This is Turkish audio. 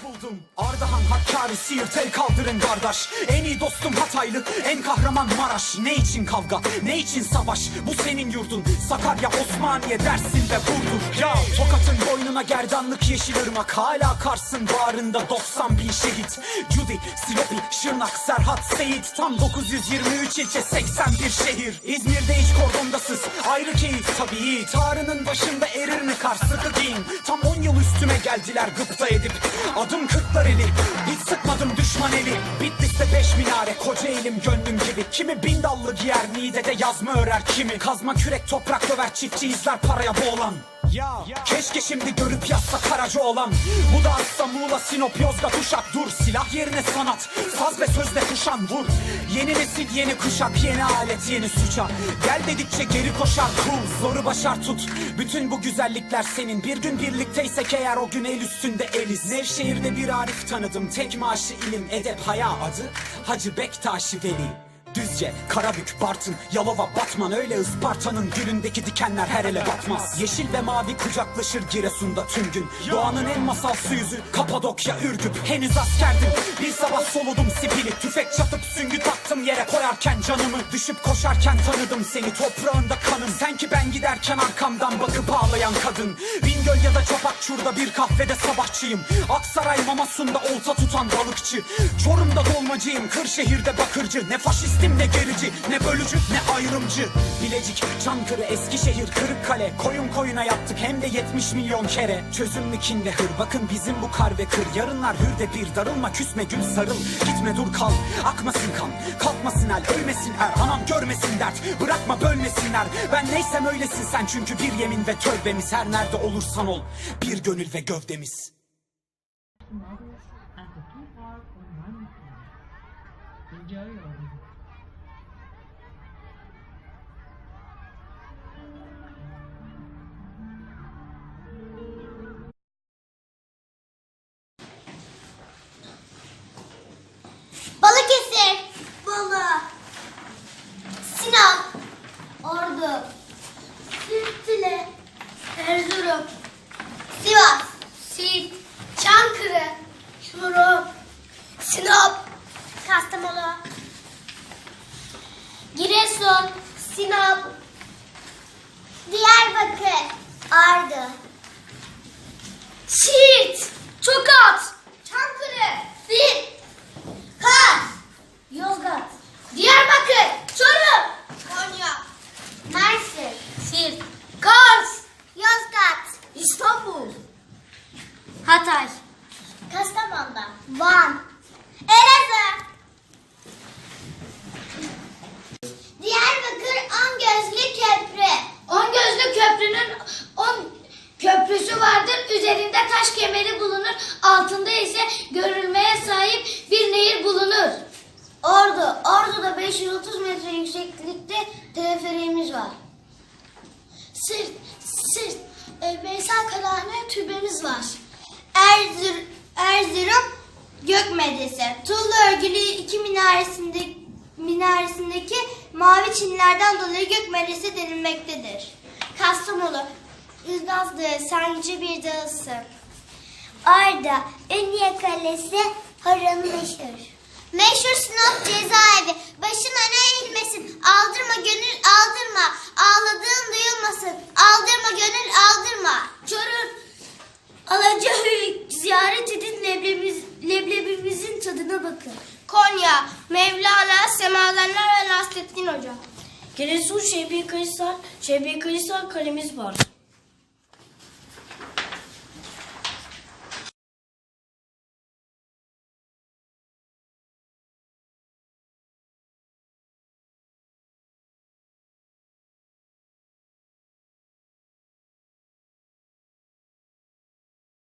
buldum. Ardahan, Hakkari, Siirt, el kaldırın kardeş. En iyi dostum Hataylı, en kahraman Maraş. Ne için kavga, ne için savaş? Bu senin yurdun. Sakarya, Osmaniye, Dersin ve Burdur. Ya Tokat'ın boynuna gerdanlık Yeşilırmak. Hala Kars'ın bağrında 90 bin şehit. Cudi, Silopi, Şırnak, Serhat, Seyit. Tam 923 ilçe, 81 şehir. İzmir'de hiç kordondasız, ayrı keyif tabii. Tarının başında erir mi kar, sıkı giyin. Tam 10 yıl üstüme geldiler gıpta edip. Adım Kırklareli, hiç sıkmadım düşman eli. Bitlis'te 5 minare, koca elim gönlüm gibi. Kimi bin dallı giyer, Niğde'de yazma örer kimi. Kazma kürek toprak döver, çiftçi izler paraya boğulan. Keşke şimdi görüp yazsa Karaca olan. Bu da Asla, Muğla, Sinop, Yozgat, Uşak. Dur, silah yerine sanat, saz ve sözle kuşan vur. Yeni nesil, yeni kuşak, yeni alet, yeni suça. Gel dedikçe geri koşar kul, zoru başar tut. Bütün bu güzellikler senin. Bir gün birlikteysek eğer o gün el üstünde eliz. Nevşehir'de bir Arif tanıdım, tek maaşı ilim, edep, haya, adı Hacı Bektaşi Veli. Düzce, Karabük, Bartın, Yalova, Batman. Öyle Isparta'nın gülündeki dikenler her ele batmaz. Yeşil ve mavi kucaklaşır Giresun'da tüm gün. Doğanın en masal su yüzü Kapadokya, Ürgüp. Henüz askerdim, bir sabah soludum sipili. Tüfek çatıp süngü taktım yere koyarken canımı. Düşüp koşarken tanıdım seni, toprağında kanım. Sen ki ben giderken arkamdan bakıp ağlayan kadın. Bingöl ya da Çapakçur'da bir kahvede sabahçıyım. Aksaray, Mamasun'da olta tutan balıkçı. Çorum'da dolmacıyım, Kırşehir'de bakırcı. Ne faşist ne gerici, ne bölücü, ne ayrımcı. Bilecik, Çankırı, Eskişehir, Kırıkkale. Koyun koyuna yaptık hem de 70 milyon kere. Çözümlü kin ve hır, bakın bizim bu kar ve kır. Yarınlar hürde bir, darılma küsme gül sarıl. Gitme dur kal, akmasın kan, kalkmasın el, ölmesin er. Anam görmesin dert, bırakma bölmesinler. Ben neysem öylesin sen, çünkü bir yemin ve tövbemiz. Her nerede olursan ol, bir gönül ve gövdemiz. Balıkesir, Bolu, Sinop, Ordu, Sirtile, Erzurum, Sivas, Siirt, Çankırı, Çorum, Sinop, Kastamonu, Giresun, Sinop, Diyarbakır, Ardı, Siirt, Tokat, Çankırı, Siirt, Kars, Yozgat, Diyarbakır, Çorum, Konya, Mersin, Siirt, Kars, Yozgat, İstanbul, Hatay, Kastamonu, Van, Elazığ, Diyarbakır On Gözlü Köprü. On Gözlü Köprünün 10 köprüsü vardır. Üzerinde taş kemeri bulunur. Altında ise görülmeye sahip bir nehir bulunur. Ordu'da 530 metre yükseklikte teleferiğimiz var. Sırt, Veysel Karahane türbemiz var. Erzurum Gökmedresi. Tuğla örgülü iki minaresindeki mavi çinilerden dolayı Gökmedresi denilmektedir. Kastamonu, Ilgaz Dağı, sancı bir dağısı. Arda, Ünye Kalesi, Harranı meşhur. Meşhur Sinop cezaevi. Başın öne eğilmesin. Aldırma gönül aldırma. Ağladığın duyulmasın. Aldırma gönül aldırma. Çorum, Alacahöyük ziyaret edin, leblebimizin tadına bakın. Konya, Mevlana, Semazenler ve Nasrettin Hoca. Giresun Şehbi Kayısar kalemiz var.